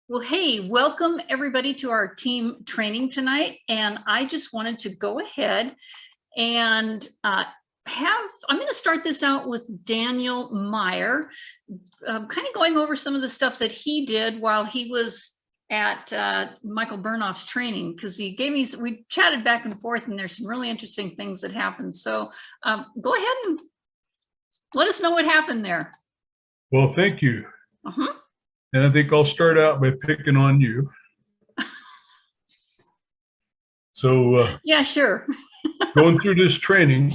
Well, hey, welcome everybody to our team training tonight. And I just wanted to go ahead and I'm going to start this out with Daniel Meyer, kind of going over some of the stuff that he did while he was at Michael Bernoff's training, because he gave me, we chatted back and forth, and there's some really interesting things that happened. So go ahead and let us know what happened there. Well, thank you. And I think I'll start out by picking on you. So yeah, sure. Going through this training,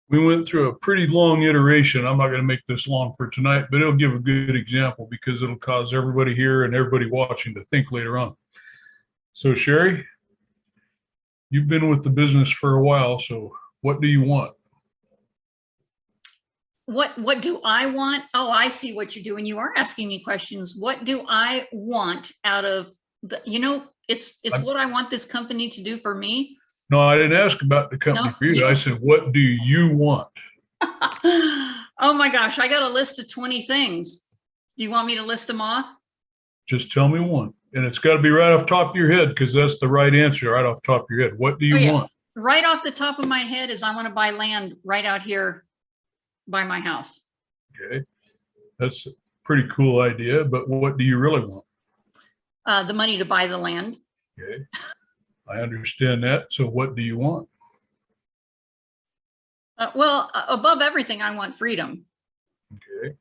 we went through a pretty long iteration. I'm not going to make this long for tonight, but it'll give a good example because it'll cause everybody here and everybody watching to think later on. So Sherry, you've been with the business for a while. So what do you want? What do I want? Oh, I see what you're doing. You are asking me questions. What do I want out of the, it's what I want this company to do for me. No, I didn't ask about the company for you. I said, what do you want? Oh my gosh, I got a list of 20 things. Do you want me to list them off? Just tell me one. And it's got to be right off the top of your head, because that's the right answer, right off the top of your head. What do you want? Right off the top of my head is I want to buy land right out here by my house. Okay, that's a pretty cool idea, but what do you really want? The money to buy the land. Okay, I understand that. So what do you want? Well, above everything, I want freedom. Okay,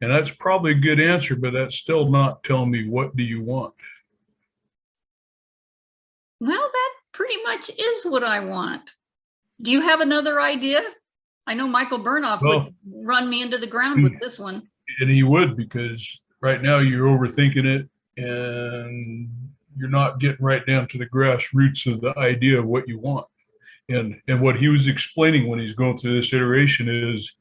and that's probably a good answer, but that's still not telling me what do you want. Well, that pretty much is what I want. Do you have another idea? I know Michael Bernoff would run me into the ground with this one. And he would, because right now you're overthinking it and you're not getting right down to the grassroots of the idea of what you want. And what he was explaining when he's going through this iteration is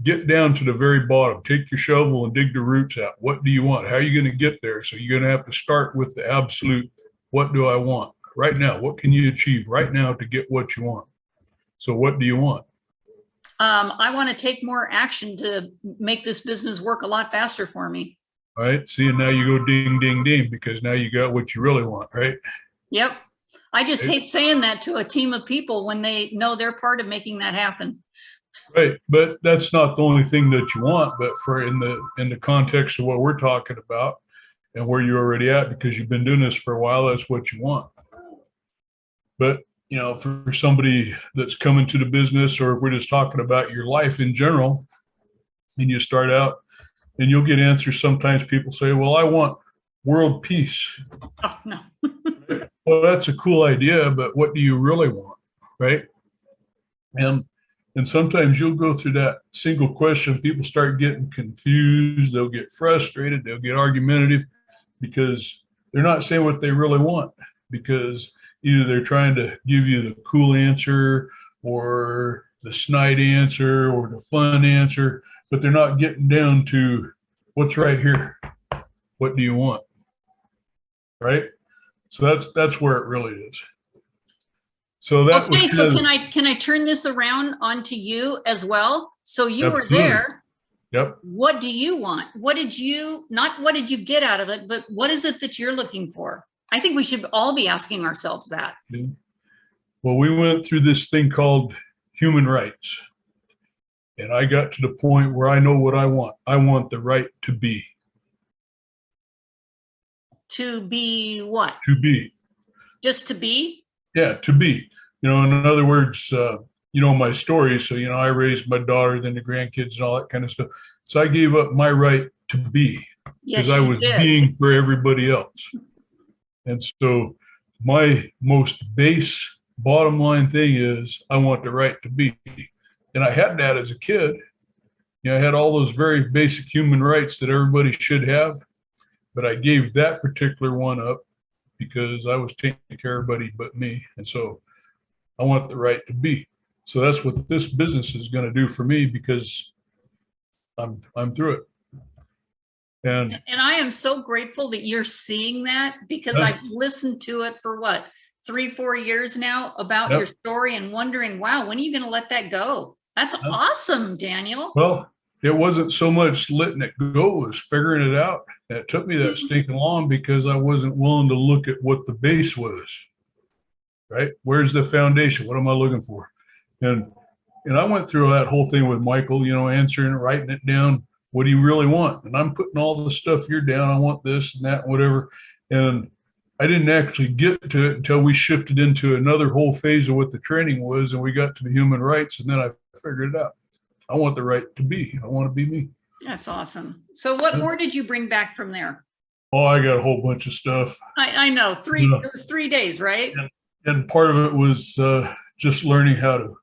get down to the very bottom, take your shovel and dig the roots out. What do you want? How are you going to get there? So you're going to have to start with the absolute, what do I want right now? What can you achieve right now to get what you want? So what do you want? I want to take more action to make this business work a lot faster for me. All right. See, and now you go ding, ding, ding, because now you got what you really want, right? Yep. I just hate saying that to a team of people when they know they're part of making that happen. Right. But that's not the only thing that you want, but for in the context of what we're talking about and where you're already at, because you've been doing this for a while, that's what you want. But for somebody that's coming to the business, or if we're just talking about your life in general, and you start out and you'll get answers. Sometimes people say, well, I want world peace. Oh, no. Well, that's a cool idea, but what do you really want? Right. And sometimes you'll go through that single question. People start getting confused. They'll get frustrated. They'll get argumentative because they're not saying what they really want, because either they're trying to give you the cool answer or the snide answer or the fun answer, but they're not getting down to what's right here. What do you want? Right? So that's where it really is. So that okay, was so can I turn this around onto you as well? So you were there. Yep. What do you want? What did you get out of it, but what is it that you're looking for? I think we should all be asking ourselves that. Well, we went through this thing called human rights. And I got to the point where I know what I want. I want the right to be. To be what? To be. Just to be? Yeah, to be. In other words, my story. So, I raised my daughter, then the grandkids and all that kind of stuff. So I gave up my right to be because I was being for everybody else. And so my most base bottom line thing is I want the right to be. And I had that as a kid. I had all those very basic human rights that everybody should have, but I gave that particular one up because I was taking care of everybody but me. And so I want the right to be. So that's what this business is going to do for me, because I'm through it. And I am so grateful that you're seeing that, because I've listened to it for 3-4 years now about your story and wondering, wow, when are you going to let that go? That's awesome, Daniel. Well, it wasn't so much letting it go as figuring it out. And it took me that stinking long because I wasn't willing to look at what the base was, right? Where's the foundation? What am I looking for? And I went through that whole thing with Michael, answering, writing it down. What do you really want? And I'm putting all the stuff here down. I want this and that, whatever. And I didn't actually get to it until we shifted into another whole phase of what the training was. And we got to the human rights. And then I figured it out. I want the right to be. I want to be me. That's awesome. So what more did you bring back from there? Oh, I got a whole bunch of stuff. I know. It was 3 days, right? And part of it was just learning how to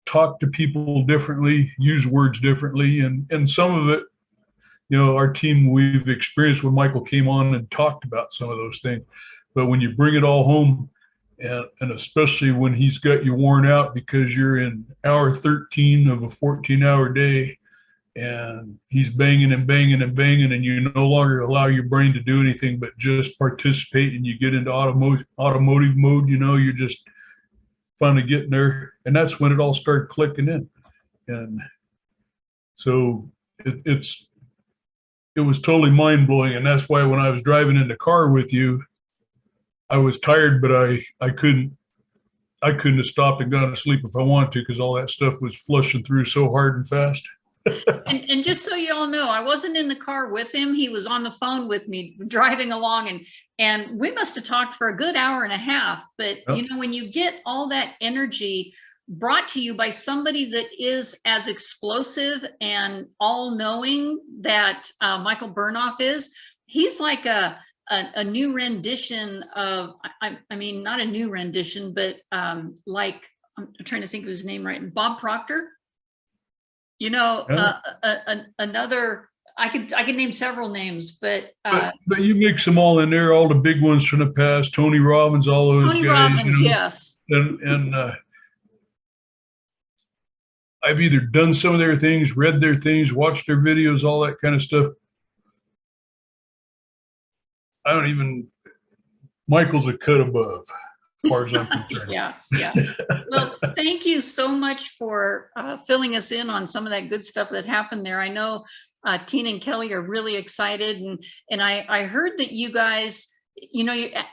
talk to people differently, use words differently. And some of it, our team, we've experienced when Michael came on and talked about some of those things. But when you bring it all home, and especially when he's got you worn out because you're in hour 13 of a 14-hour day, and he's banging and banging and banging, and you no longer allow your brain to do anything but just participate, and you get into automotive mode, you're just finally getting there. And that's when it all started clicking in. And so it was totally mind-blowing. And that's why when I was driving in the car with you, I was tired, but I couldn't have stopped and gone to sleep if I wanted to, because all that stuff was flushing through so hard and fast. And just so you all know, I wasn't in the car with him. He was on the phone with me driving along, and we must have talked for a good hour and a half. But Yep. when you get all that energy brought to you by somebody that is as explosive and all-knowing that Michael Burnoff is, he's like a new rendition of, I mean, not a new rendition, but like, I'm trying to think of his name right, Bob Proctor. Another, I could name several names, but you mix them all in there, all the big ones from the past, Tony Robbins, all those Tony guys. Robbins, yes. And I've either done some of their things, read their things, watched their videos, all that kind of stuff. Michael's a cut above, as far as I'm concerned. Yeah. Well, thank you so much for filling us in on some of that good stuff that happened there. I know Tina and Kelly are really excited, and I heard that you guys,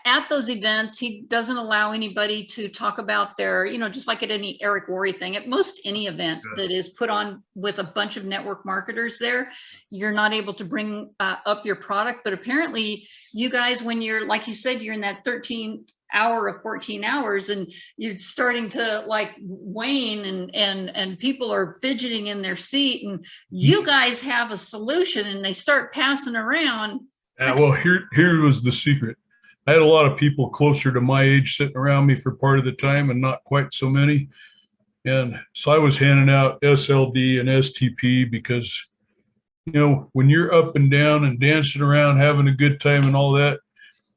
at those events, he doesn't allow anybody to talk about their, just like at any Eric Worre thing, at most any event that is put on with a bunch of network marketers there, you're not able to bring up your product. But apparently you guys, when you're, like you said, you're in that 13-hour of 14 hours and you're starting to like wane and people are fidgeting in their seat, and you guys have a solution and they start passing around. Well, here was the secret. I had a lot of people closer to my age sitting around me for part of the time, and not quite so many. And so I was handing out SLD and STP because, when you're up and down and dancing around, having a good time and all that,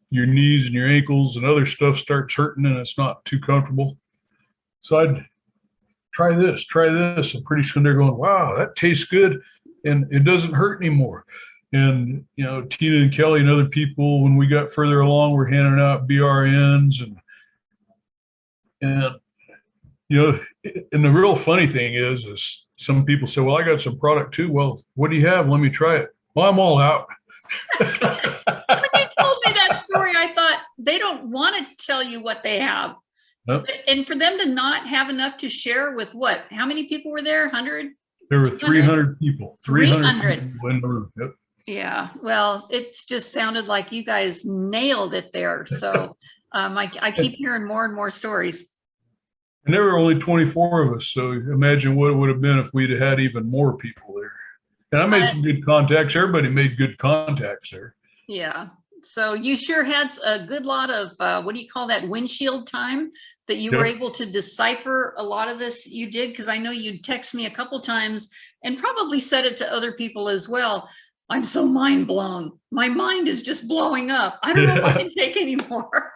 your knees and your ankles and other stuff starts hurting and it's not too comfortable. So I'd try this. And pretty soon they're going, wow, that tastes good. And it doesn't hurt anymore. And, Tina and Kelly and other people, when we got further along, we're handing out BRNs and the real funny thing is some people say, well, I got some product too. Well, what do you have? Let me try it. Well, I'm all out. When you told me that story, I thought they don't want to tell you what they have. Nope. And for them to not have enough to share with what? How many people were there? 100? There were 300 people. 300 people in the room. Yep. Yeah, well, it just sounded like you guys nailed it there. So I keep hearing more and more stories. And there were only 24 of us. So imagine what it would have been if we'd had even more people there. And I made some good contacts. Everybody made good contacts there. Yeah. So you sure had a good lot of, what do you call that, windshield time that you were able to decipher a lot of this you did? Because I know you'd text me a couple times and probably said it to other people as well. I'm so mind blown. My mind is just blowing up. I don't know if I can take any more.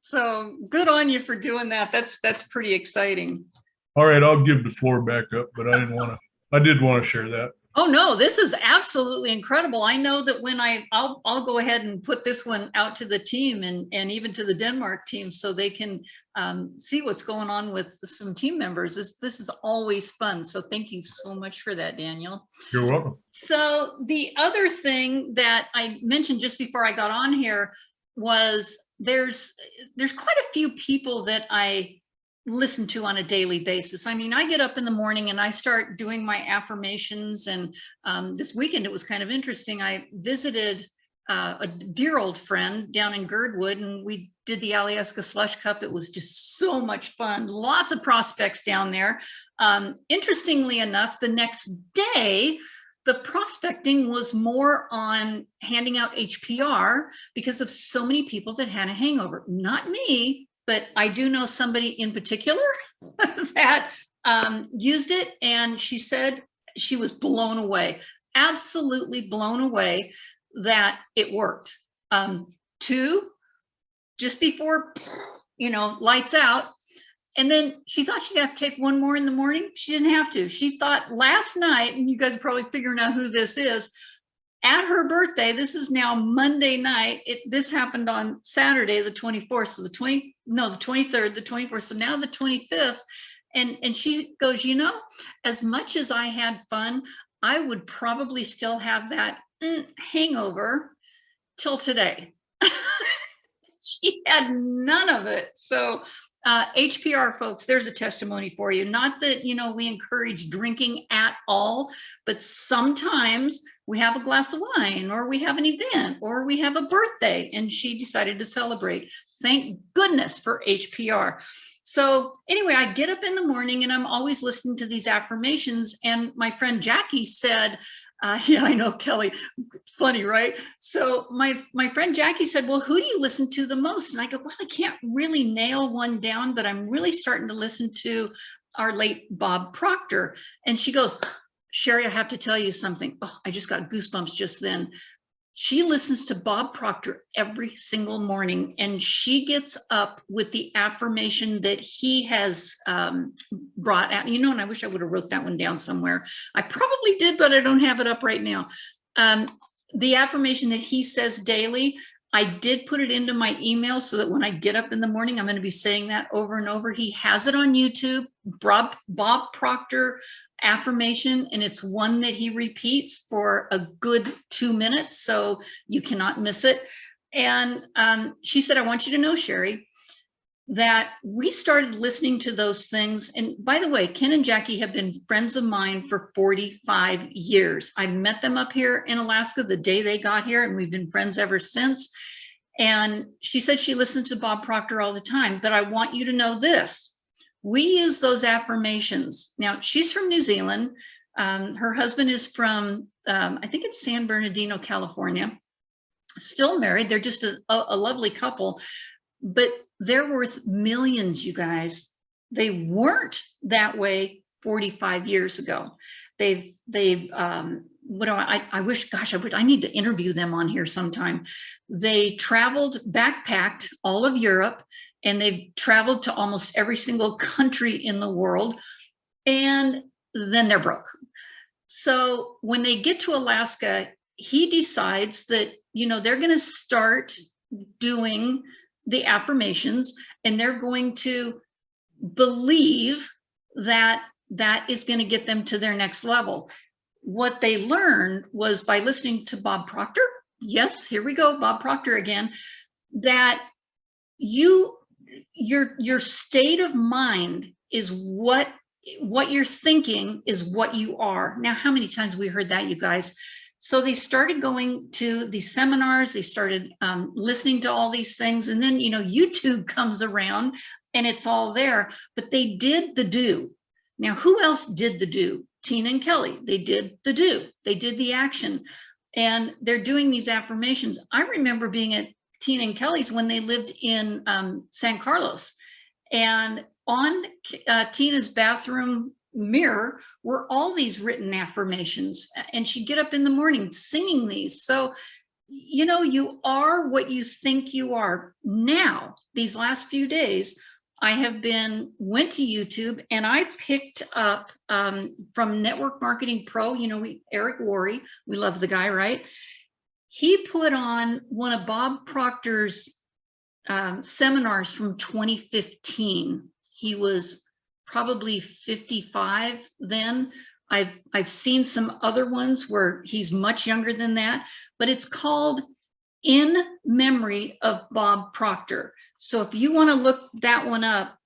So good on you for doing that. That's pretty exciting. All right, I'll give the floor back up, but I did want to share that. Oh no, this is absolutely incredible. I know that when I'll go ahead and put this one out to the team and even to the Denmark team so they can see what's going on with some team members. This is always fun. So thank you so much for that, Daniel. You're welcome. So the other thing that I mentioned just before I got on here was there's quite a few people that I listen to on a daily basis. I mean, I get up in the morning and I start doing my affirmations. And this weekend, it was kind of interesting. I visited a dear old friend down in Girdwood, and we did the Alyeska Slush Cup. It was just so much fun. Lots of prospects down there. Interestingly enough, the next day, the prospecting was more on handing out HPR because of so many people that had a hangover. Not me, but I do know somebody in particular that used it, and she said she was blown away, absolutely blown away that it worked. Two, just before, lights out. And then she thought she'd have to take one more in the morning. She didn't have to. She thought last night, and you guys are probably figuring out who this is, at her birthday, this is now Monday night. This happened on Saturday, the 24th. So the 23rd, the 24th. So now the 25th. And she goes, as much as I had fun, I would probably still have that hangover till today. She had none of it. So HPR folks, there's a testimony for you. Not that, we encourage drinking at all, but sometimes we have a glass of wine, or we have an event, or we have a birthday, and she decided to celebrate. Thank goodness for HPR. So anyway, I get up in the morning and I'm always listening to these affirmations. And my friend Jackie said, yeah, I know, Kelly, funny, right? So my friend Jackie said, well, who do you listen to the most? And I go, well, I can't really nail one down, but I'm really starting to listen to our late Bob Proctor. And she goes, Sherry, I have to tell you something. Oh, I just got goosebumps just then. She listens to Bob Proctor every single morning, and she gets up with the affirmation that he has brought out. And I wish I would have wrote that one down somewhere. I probably did, but I don't have it up right now. The affirmation that he says daily, I did put it into my email so that when I get up in the morning, I'm going to be saying that over and over. He has it on YouTube, Bob Proctor affirmation, and it's one that he repeats for a good 2 minutes, so you cannot miss it. And she said, I want you to know, Sherry, that we started listening to those things. And by the way, Ken and Jackie have been friends of mine for 45 years. I met them up here in Alaska the day they got here, and we've been friends ever since. And she said she listens to Bob Proctor all the time, but I want you to know this. We use those affirmations. Now, she's from New Zealand. Her husband is from, I think it's San Bernardino, California. Still married. They're just a lovely couple, but they're worth millions, you guys. They weren't that way 45 years ago. I wish, gosh, I need to interview them on here sometime. They traveled, backpacked all of Europe, and they've traveled to almost every single country in the world, and then they're broke. So when they get to Alaska, he decides that, they're going to start doing the affirmations, and they're going to believe that that is going to get them to their next level. What they learned was by listening to Bob Proctor. Yes, here we go, Bob Proctor again, that your state of mind is what you're thinking is what you are. Now, how many times have we heard that, you guys? So they started going to these seminars, they started listening to all these things, and then, YouTube comes around and it's all there, but they did the do. Now, who else did the do? Tina and Kelly, they did the do, they did the action, and they're doing these affirmations. I remember being at Tina and Kelly's when they lived in San Carlos, and on Tina's bathroom mirror were all these written affirmations, and she'd get up in the morning singing these. So, you are what you think you are. Now, these last few days, went to YouTube and I picked up from Network Marketing Pro, Eric Worre, we love the guy, right? He put on one of Bob Proctor's seminars from 2015. He was probably 55 then. I've seen some other ones where he's much younger than that, but it's called In Memory of Bob Proctor. So if you want to look that one up,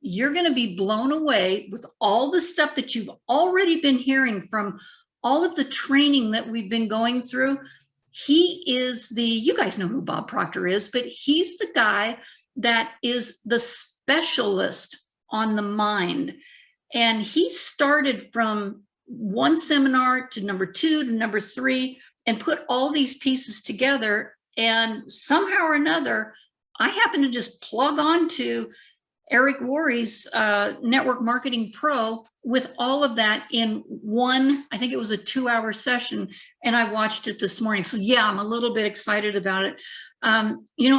you're going to be blown away with all the stuff that you've already been hearing from all of the training that we've been going through. He is you guys know who Bob Proctor is, but he's the guy that is the specialist on the mind. And he started from one seminar to number 2 to number 3 and put all these pieces together. And somehow or another, I happened to just plug onto Eric Worre's Network Marketing Pro with all of that in one, I think it was a 2-hour session, and I watched it this morning. So yeah, I'm a little bit excited about it.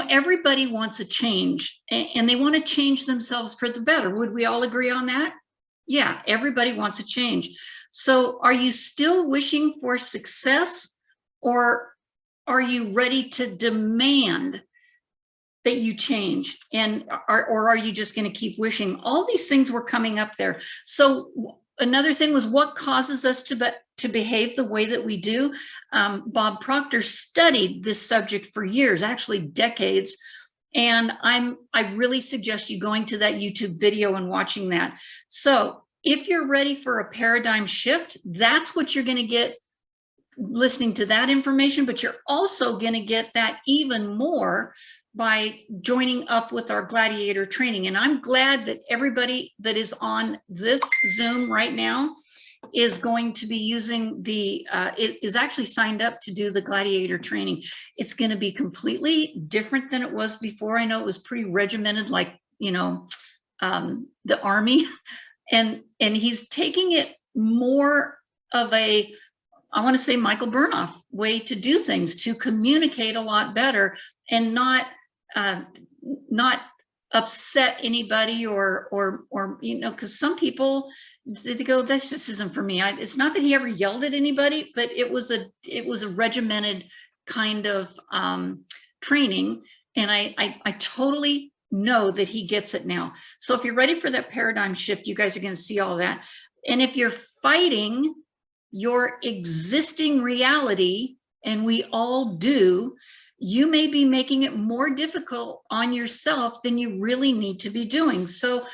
Everybody wants a change, and they want to change themselves for the better. Would we all agree on that? Yeah, everybody wants a change. So are you still wishing for success, or are you ready to demand that you change, or are you just going to keep wishing? All these things were coming up there. So another thing was, what causes us to behave the way that we do? Bob Proctor studied this subject for years, actually decades. And I really suggest you going to that YouTube video and watching that. So if you're ready for a paradigm shift, that's what you're going to get listening to that information, but you're also going to get that even more by joining up with our gladiator training. And I'm glad that everybody that is on this Zoom right now is going to be using is actually signed up to do the gladiator training. It's going to be completely different than it was before. I know it was pretty regimented, like, the Army, and he's taking it more of a, I want to say, Michael Burnoff way to do things, to communicate a lot better and not upset anybody or because some people, they go, that just isn't for me. It's not that he ever yelled at anybody, but it was a regimented kind of training, and I totally know that he gets it now. So if you're ready for that paradigm shift, you guys are going to see all that. And if you're fighting your existing reality, and we all do, you may be making it more difficult on yourself than you really need to be doing. So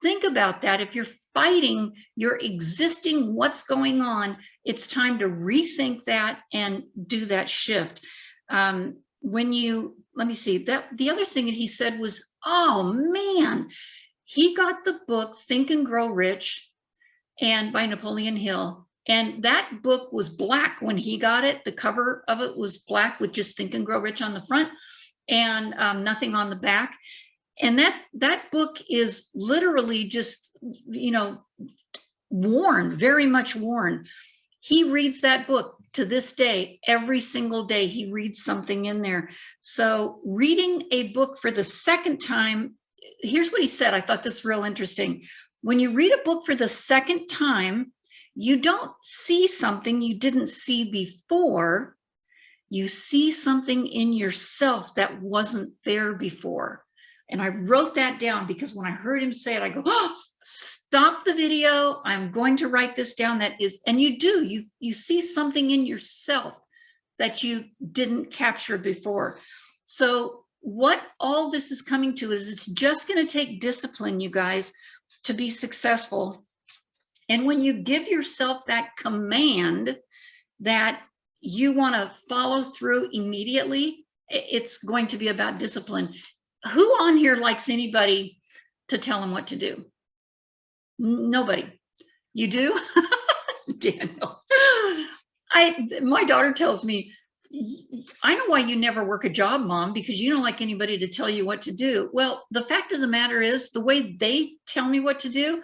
think about that. If you're fighting your existing what's going on, it's time to rethink that and do that shift. Let me see, the other thing that he said was, oh man, he got the book Think and Grow Rich and by Napoleon Hill. And that book was black when he got it. The cover of it was black with just Think and Grow Rich on the front and nothing on the back. And that book is literally just, worn, very much worn. He reads that book to this day. Every single day he reads something in there. So reading a book for the second time, here's what he said. I thought this real interesting. When you read a book for the second time, you don't see something you didn't see before. You see something in yourself that wasn't there before. And I wrote that down because when I heard him say it, I go, oh, stop the video. I'm going to write this down. That is, and you do, you see something in yourself that you didn't capture before. So what all this is coming to is, it's just going to take discipline, you guys, to be successful. And when you give yourself that command that you want to follow through immediately, it's going to be about discipline. Who on here likes anybody to tell them what to do? Nobody. You do? Daniel. My daughter tells me, I know why you never work a job, Mom, because you don't like anybody to tell you what to do. Well, the fact of the matter is, the way they tell me what to do,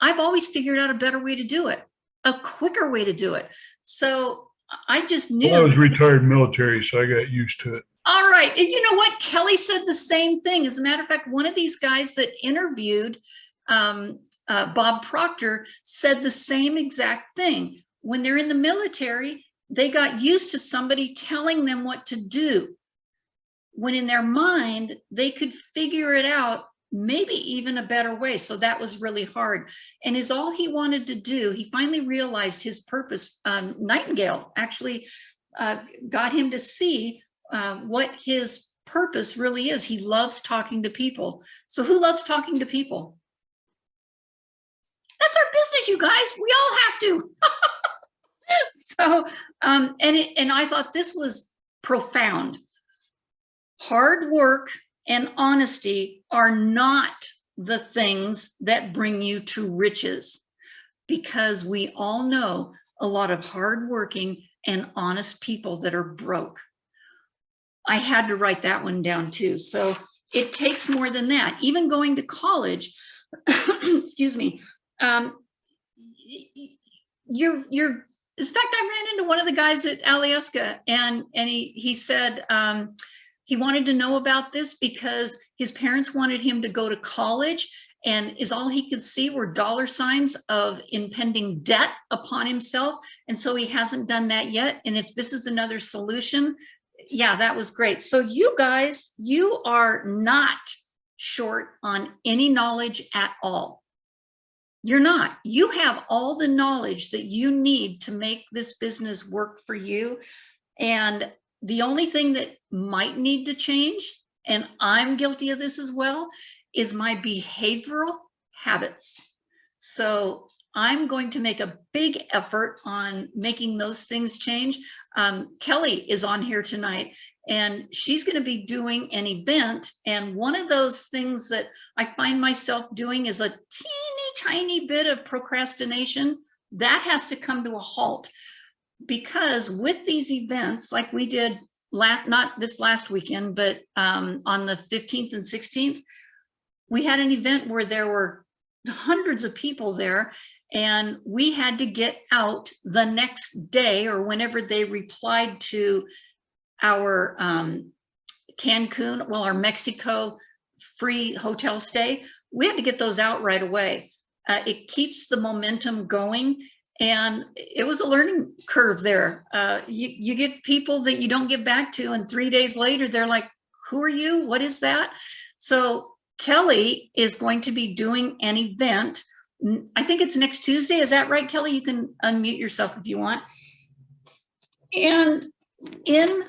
I've always figured out a better way to do it, a quicker way to do it. So I just knew. Well, I was retired military, so I got used to it. All right. And you know what? Kelly said the same thing. As a matter of fact, one of these guys that interviewed Bob Proctor said the same exact thing. When they're in the military, they got used to somebody telling them what to do, when in their mind, they could figure it out, maybe even a better way. So that was really hard. And is all he wanted to do, he finally realized his purpose. Nightingale actually got him to see what his purpose really is. He loves talking to people. So who loves talking to people? That's our business, you guys. We all have to. So, and I thought this was profound. Hard work and honesty are not the things that bring you to riches, because we all know a lot of hardworking and honest people that are broke. I had to write that one down too. So it takes more than that. Even going to college, excuse me, in fact, I ran into one of the guys at Alyeska, and he said he wanted to know about this because his parents wanted him to go to college, and all he could see were dollar signs of impending debt upon himself. And so he hasn't done that yet. And if this is another solution, yeah, that was great. So you guys, you are not short on any knowledge at all. You're not. You have all the knowledge that you need to make this business work for you. And the only thing that might need to change, and I'm guilty of this as well, is my behavioral habits. So I'm going to make a big effort on making those things change. Kelly is on here tonight, and she's going to be doing an event. And one of those things that I find myself doing is a teeny tiny bit of procrastination. That has to come to a halt, because with these events, like we did not this last weekend, but on the 15th and 16th, we had an event where there were hundreds of people there, and we had to get out the next day, or whenever they replied to our Cancun, well, our Mexico free hotel stay, we had to get those out right away. It keeps the momentum going, and it was a learning curve there. You get people that you don't get back to, and 3 days later, they're like, who are you? What is that? So Kelly is going to be doing an event. I think it's next Tuesday. Is that right, Kelly? You can unmute yourself if you want. And in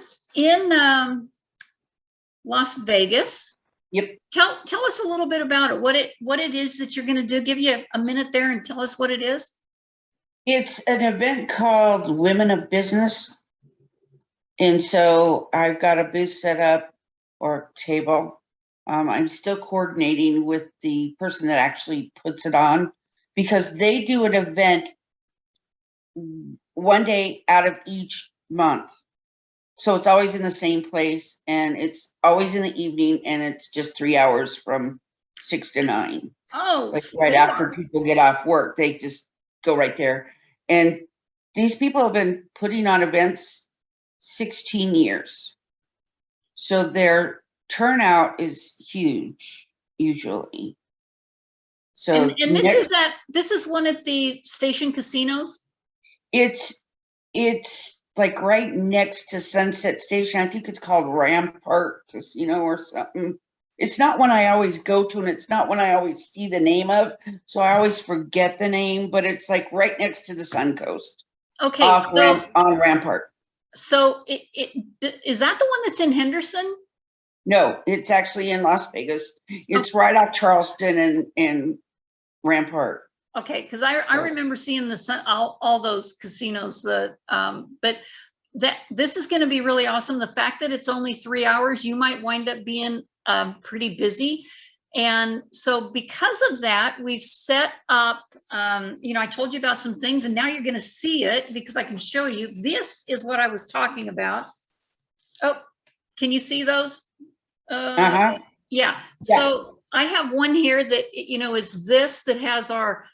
Las Vegas. Yep. Tell us a little bit about it. What it is that you're going to do. Give you a minute there and tell us what it is. It's an event called Women of Business. And so I've got a booth set up, or table. I'm still coordinating with the person that actually puts it on, because they do an event one day out of each month. So it's always in the same place, and it's always in the evening, and it's just 3 hours from 6 to 9. Oh, like right after people get off work, they just go right there. And these people have been putting on events 16 years. So their turnout is huge, usually. So and this is one at the station casinos. It's like right next to Sunset Station. I think it's called Rampart Casino or something. It's not one I always go to, and it's not one I always see the name of, so I always forget the name, but it's like right next to the Suncoast. Okay, on Rampart. So is that the one that's in Henderson? No, it's actually in Las Vegas. It's right off Charleston and Rampart. Okay, because I remember seeing all those casinos. But this is going to be really awesome. The fact that it's only 3 hours, you might wind up being pretty busy. And so because of that, we've set up, I told you about some things, and now you're going to see it because I can show you. This is what I was talking about. Oh, can you see those? Yeah. So I have one here that, is this that has our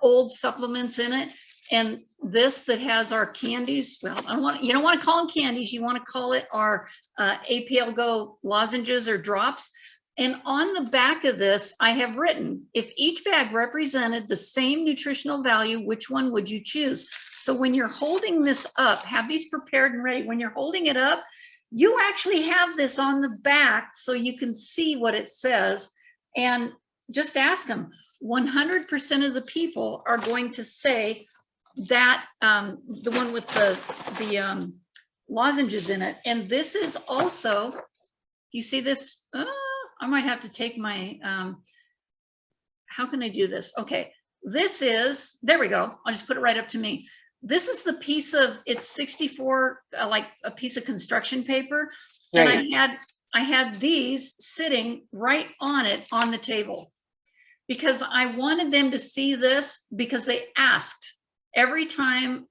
old supplements in it. and this that has our candies. Well, you don't want to call them candies. You want to call it our APLGO lozenges or drops. And on the back of this, I have written, if each bag represented the same nutritional value, which one would you choose? So when you're holding this up, have these prepared and ready. When you're holding it up, you actually have this on the back so you can see what it says. And just ask them, 100% of the people are going to say that the one with the lozenges in it. And this is also, you see this? I might have to take my, how can I do this? Okay, this is, there we go. I'll just put it right up to me. This is the piece of, it's 64, like a piece of construction paper. Right. And I had these sitting right on it on the table because I wanted them to see this, because they asked every time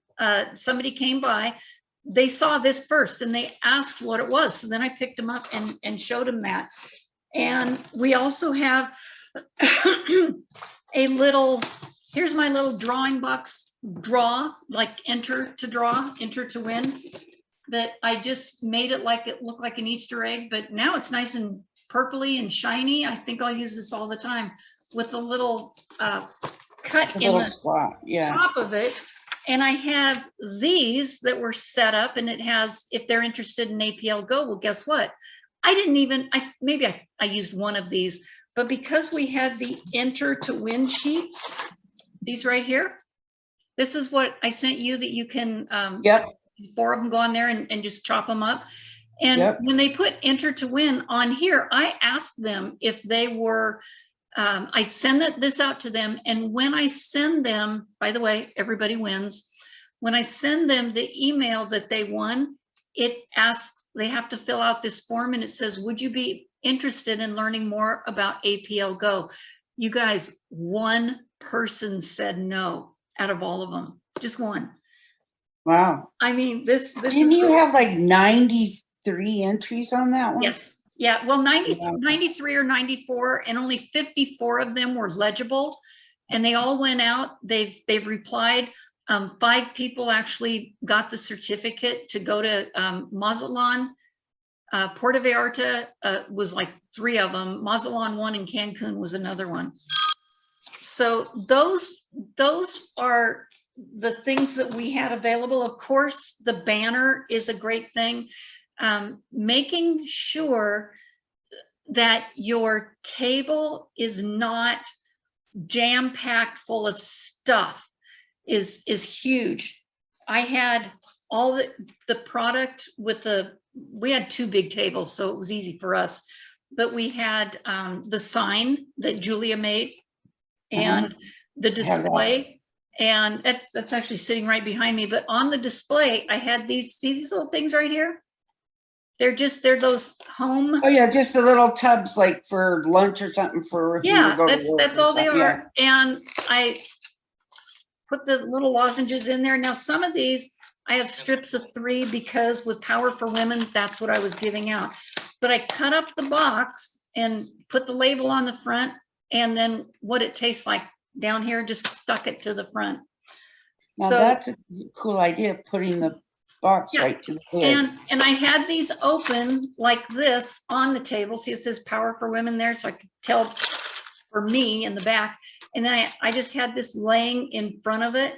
somebody came by, they saw this first and they asked what it was. So then I picked them up and showed them that. And we also have a little, here's my little drawing box, draw, like enter to draw, enter to win, that I just made it like it looked like an Easter egg, but now it's nice and purpley and shiny. I think I'll use this all the time with a little cut in the slot, yeah, top of it. And I have these that were set up, and it has, if they're interested in APLGO, well, guess what? I didn't even, maybe I used one of these, but because we had the enter to win sheets, these right here, this is what I sent you that you can, yep, 4 of them go on there and just chop them up. And yep. when they put enter to win on here, I asked them if they were, I send this out to them. And when I send them, by the way, everybody wins. When I send them the email that they won, it asks, they have to fill out this form and it says, would you be interested in learning more about APLGO? You guys, one person said no out of all of them, just one. Wow. I mean, this Didn't you have like 93 entries on that one? Yes. Yeah. Well, 93 or 94, and only 54 of them were legible, and they all went out. They've replied. 5 people actually got the certificate to go to Mazatlan. Puerto Vallarta was like 3 of them. Mazatlan 1 and Cancun was another one. So those are the things that we had available. Of course, the banner is a great thing. Making sure that your table is not jam-packed full of stuff is huge. I had all the product with we had 2 big tables, so it was easy for us, but we had the sign that Julia made and the display, and that's actually sitting right behind me. But on the display, I had see these little things right here? They're those home. Oh yeah, just the little tubs like for lunch or something for. Yeah, that's all they are. Yeah. And I put the little lozenges in there. Now some of these I have strips of 3 because with Power for Women, that's what I was giving out. But I cut up the box and put the label on the front, and then what it tastes like down here, just stuck it to the front. Now that's a cool idea, putting the box right to the lid. And I had these open like this on the table. See, it says Power for Women there, so I could tell for me in the back. And then I just had this laying in front of it,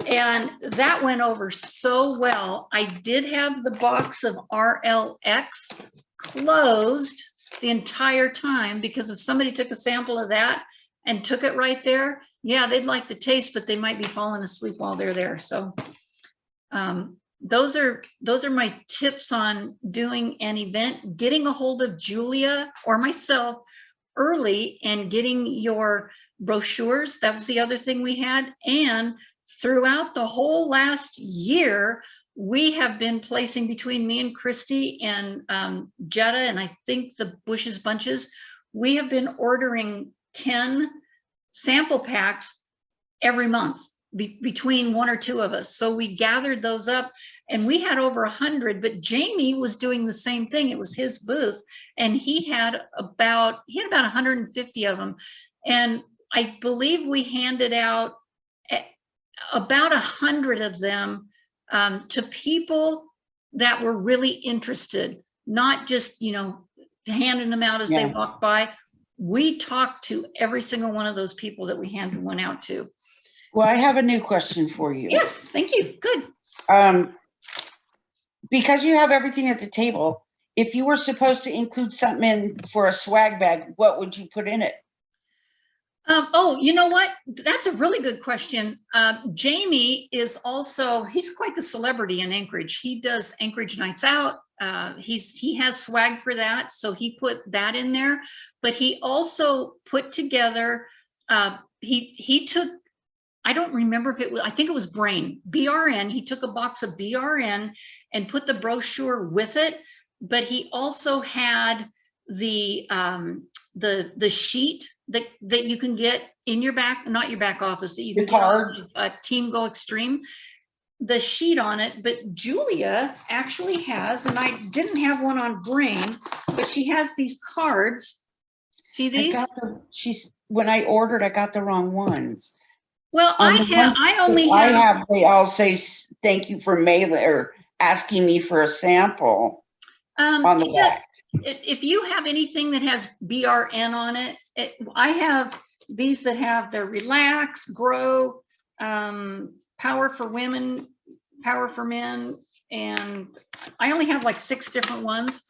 and that went over so well. I did have the box of RLX closed the entire time, because if somebody took a sample of that and took it right there, yeah, they'd like the taste, but they might be falling asleep while they're there. So those are my tips on doing an event, getting a hold of Julia or myself early and getting your brochures. That was the other thing we had. And throughout the whole last year, we have been placing, between me and Christy and Jetta, and I think the Bush's Bunches, we have been ordering 10 sample packs every month between 1 or 2 of us. So we gathered those up, and we had over 100, but Jamie was doing the same thing. It was his booth, and he had about 150 of them. And I believe we handed out about 100 of them to people that were really interested, not just, you know, handing them out as they walk by. We talked to every single one of those people that we handed one out to. Well, I have a new question for you. Yes, thank you. Good. Because you have everything at the table, if you were supposed to include something in for a swag bag, what would you put in it? Oh, you know what? That's a really good question. Jamie is also, he's quite the celebrity in Anchorage. He does Anchorage Nights Out. He has swag for that, so he put that in there. But he also put together, he took, I don't remember if it was, I think it was BRN. He took a box of BRN and put the brochure with it, but he also had the sheet that you can get in your back, not your back office, that you can get on Team Go Extreme, the sheet on it. But Julia actually has, and I didn't have one on Brain, but she has these cards. See these? When I ordered, I got the wrong ones. Well, they all say thank you for Meyer, asking me for a sample on the back. If you have anything that has BRN on it, I have these that have their Relax, Grow, Power for Women, Power for Men, and I only have like 6 different ones.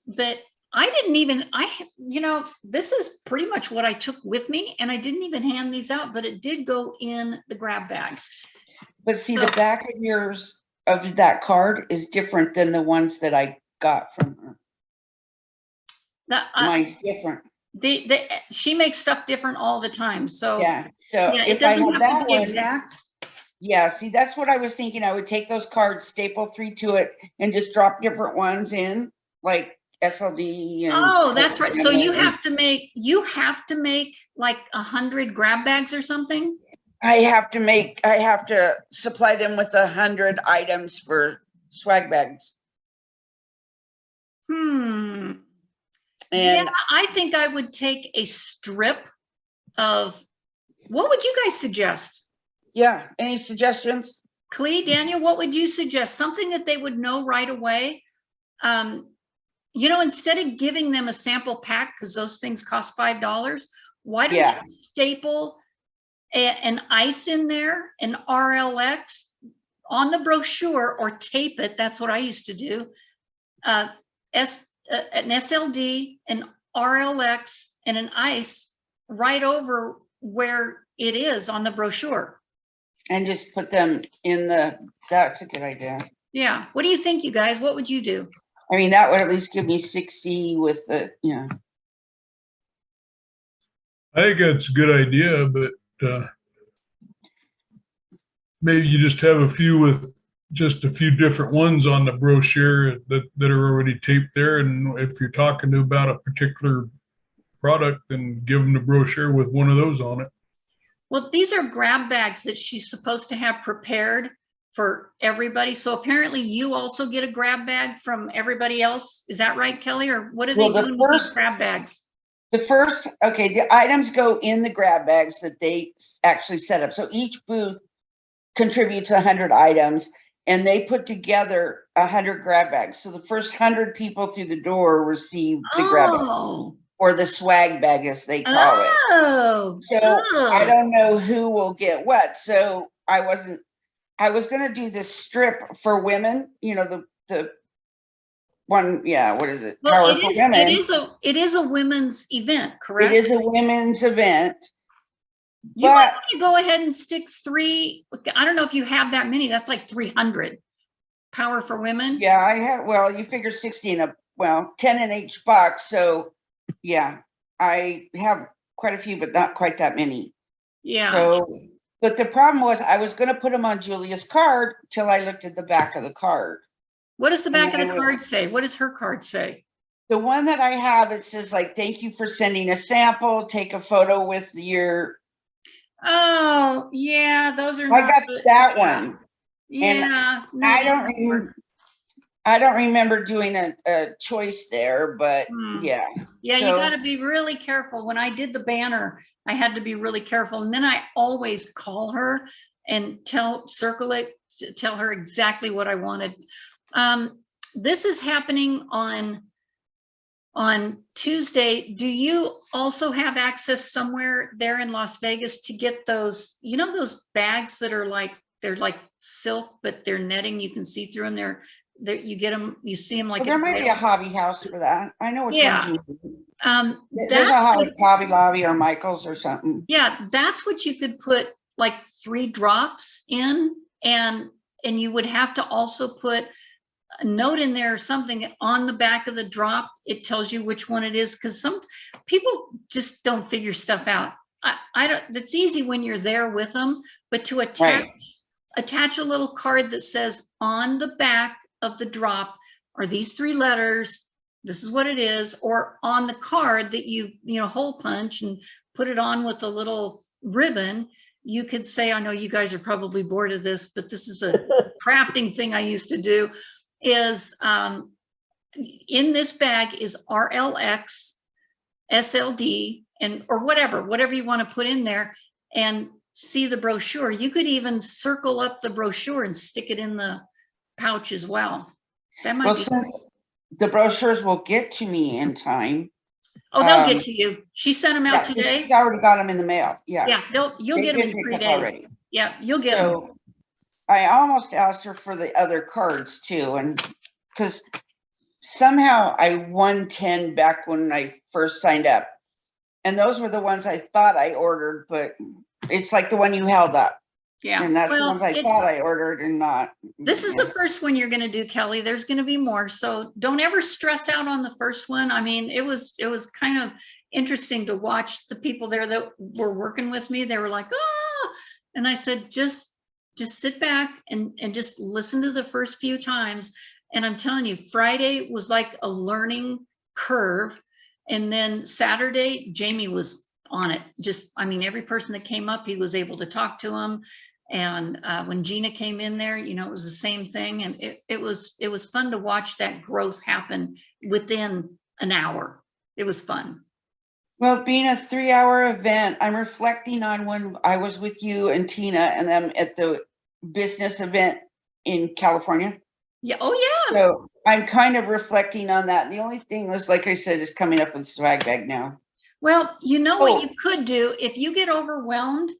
But I didn't even, you know, this is pretty much what I took with me, and I didn't even hand these out, but it did go in the grab bag. But see, the back of yours, of that card, is different than the ones that I got from her. Mine's different. She makes stuff different all the time. So yeah, so yeah, it doesn't have to be exact. Yeah, see, that's what I was thinking. I would take those cards, staple 3 to it, and just drop different ones in, like SLD. And oh, that's right. So you have to make like 100 grab bags or something. I have to supply them with 100 items for swag bags. And yeah, I think I would take a strip of, what would you guys suggest? Yeah, any suggestions? Clee, Daniel, what would you suggest? Something that they would know right away. You know, instead of giving them a sample pack, because those things cost $5, why don't you staple an ice in there, an RLX on the brochure, or tape it? That's what I used to do. An SLD, an RLX, and an ice right over where it is on the brochure. And just put them in that's a good idea. Yeah. What do you think, you guys? What would you do? I mean, that would at least give me 60 with the, yeah. I think that's a good idea, but maybe you just have a few with just a few different ones on the brochure that are already taped there. And if you're talking about a particular product, then give them the brochure with one of those on it. Well, these are grab bags that she's supposed to have prepared for everybody. So apparently you also get a grab bag from everybody else. Is that right, Kelly? Or what are they doing with these grab bags? The items go in the grab bags that they actually set up. So each booth contributes 100 items, and they put together 100 grab bags. So the first 100 people through the door receive the grab bag, or the swag bag, as they call it. So I don't know who will get what. So I was going to do this strip for women, you know, the one, yeah, what is it? Well, it is a women's event, correct? It is a women's event. You might want to go ahead and stick 3. I don't know if you have that many. That's like 300. Power for Women. Yeah, I have. Well, you figure 60 in 10 in each box. So yeah, I have quite a few, but not quite that many. Yeah. So, but the problem was I was going to put them on Julia's card till I looked at the back of the card. What does the back of the card say? What does her card say? The one that I have, it says like, thank you for sending a sample. Take a photo with your. Oh, yeah, those are. I got that one. Yeah. And I don't remember doing a choice there, but yeah. Yeah, so, you got to be really careful. When I did the banner, I had to be really careful. And then I always call her and circle it, tell her exactly what I wanted. This is happening on Tuesday. Do you also have access somewhere there in Las Vegas to get those, those bags that are like, they're like silk, but they're netting, you can see through them. You get them, you see them like. Well, there might be a hobby house for that. I know which Yeah. ones you need. There's a Hobby Lobby or Michael's or something. Yeah, that's what you could put like 3 drops in, and you would have to also put a note in there or something on the back of the drop. It tells you which one it is, because some people just don't figure stuff out. I don't. That's easy when you're there with them, but to attach a little card that says on the back of the drop are these 3 letters. This is what it is, or on the card that you hole punch and put it on with a little ribbon. You could say, I know you guys are probably bored of this, but this is a crafting thing I used to do. Is in this bag is RLX, SLD, and or whatever you want to put in there, and see the brochure. You could even circle up the brochure and stick it in the pouch as well. That might be. Since the brochures will get to me in time. Oh, they'll get to you. She sent them out today. She's already got them in the mail. Yeah. Yeah, you'll get them in 3 days. Already. Yeah, you'll get them. I almost asked her for the other cards too, and because somehow I won 10 back when I first signed up, and those were the ones I thought I ordered, but it's like the one you held up. Yeah, and that's the ones I thought I ordered and not. This is the first one you're going to do, Kelly. There's going to be more, so don't ever stress out on the first one. I mean, it was kind of interesting to watch the people there that were working with me. They were like, oh, and I said, just sit back and just listen to the first few times. And I'm telling you, Friday was like a learning curve. And then Saturday, Jamie was on it. I mean, every person that came up, he was able to talk to them. And when Gina came in there, it was the same thing. And it was fun to watch that growth happen within an hour. It was fun. Well, being a 3-hour event, I'm reflecting on when I was with you and Tina and them at the business event in California. Yeah. Oh, yeah. So I'm kind of reflecting on that. The only thing was, like I said, is coming up with swag bag now. Well, what you could do if you get overwhelmed.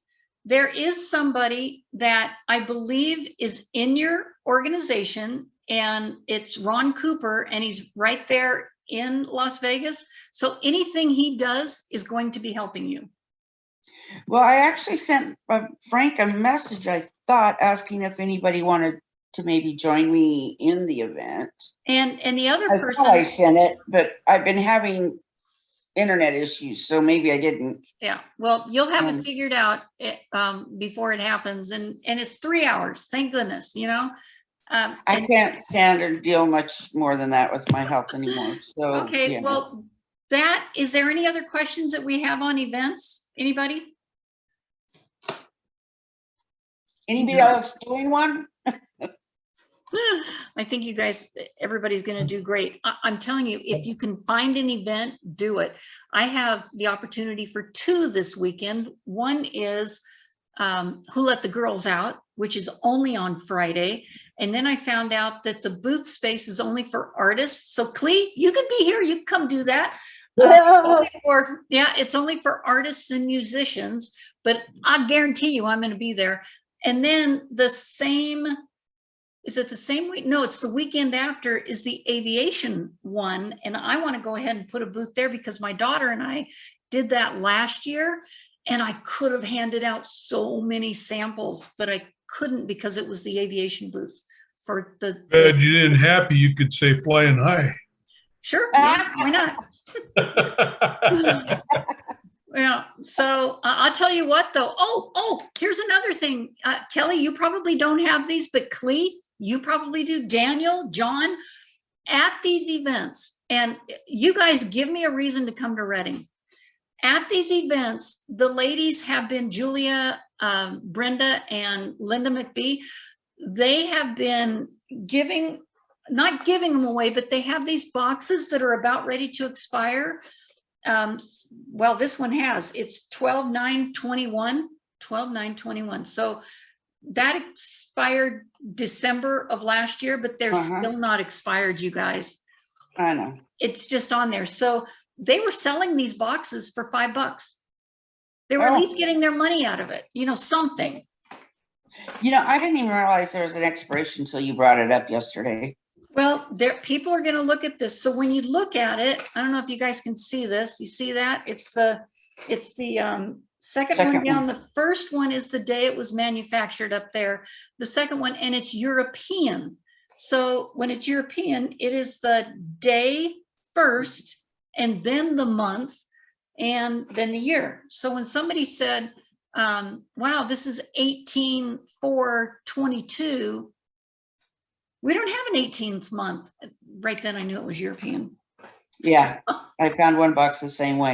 There is somebody that I believe is in your organization, and it's Ron Cooper, and he's right there in Las Vegas. So anything he does is going to be helping you. Well, I actually sent Frank a message, I thought, asking if anybody wanted to maybe join me in the event. And the other person. I sent it, but I've been having internet issues, so maybe I didn't. Yeah, well, you'll have it figured out before it happens, and it's 3 hours. Thank goodness, I can't stand or deal much more than that with my health anymore. So okay, well, is there any other questions that we have on events? Anybody else doing one? I think you guys, everybody's going to do great. I'm telling you, if you can find an event, do it. I have the opportunity for 2 this weekend. One is Who Let the Girls Out, which is only on Friday. And then I found out that the booth space is only for artists. So Clee, you could be here. You can come do that. It's only for artists and musicians, but I guarantee you I'm going to be there. And then is it the same week? No, it's the weekend after is the aviation one. And I want to go ahead and put a booth there because my daughter and I did that last year, and I could have handed out so many samples, but I couldn't because it was the aviation booth for the. Glad you didn't happy. You could say flying high. Sure. Yeah, why not? Yeah. So I'll tell you what, though. Oh, here's another thing. Kelly, you probably don't have these, but Clee, you probably do. Daniel, John, at these events, and you guys give me a reason to come to Reading. At these events, the ladies have been, Julia, Brenda, and Linda McBee, they have been not giving them away, but they have these boxes that are about ready to expire. Well, this one has, it's 12/9/21. So that expired December of last year, but they're still not expired, you guys. I know. It's just on there. So they were selling these boxes for $5. They were at least getting their money out of it, you know, something. You know, I didn't even realize there was an expiration until you brought it up yesterday. Well, people are going to look at this. So when you look at it, I don't know if you guys can see this. You see that? It's the second one down. The first one is the day it was manufactured up there. The second one, and it's European. So when it's European, it is the day first, and then the month, and then the year. So when somebody said, wow, this is 18/4/22, we don't have an 18th month. Right then I knew it was European. Yeah, I found one box the same way.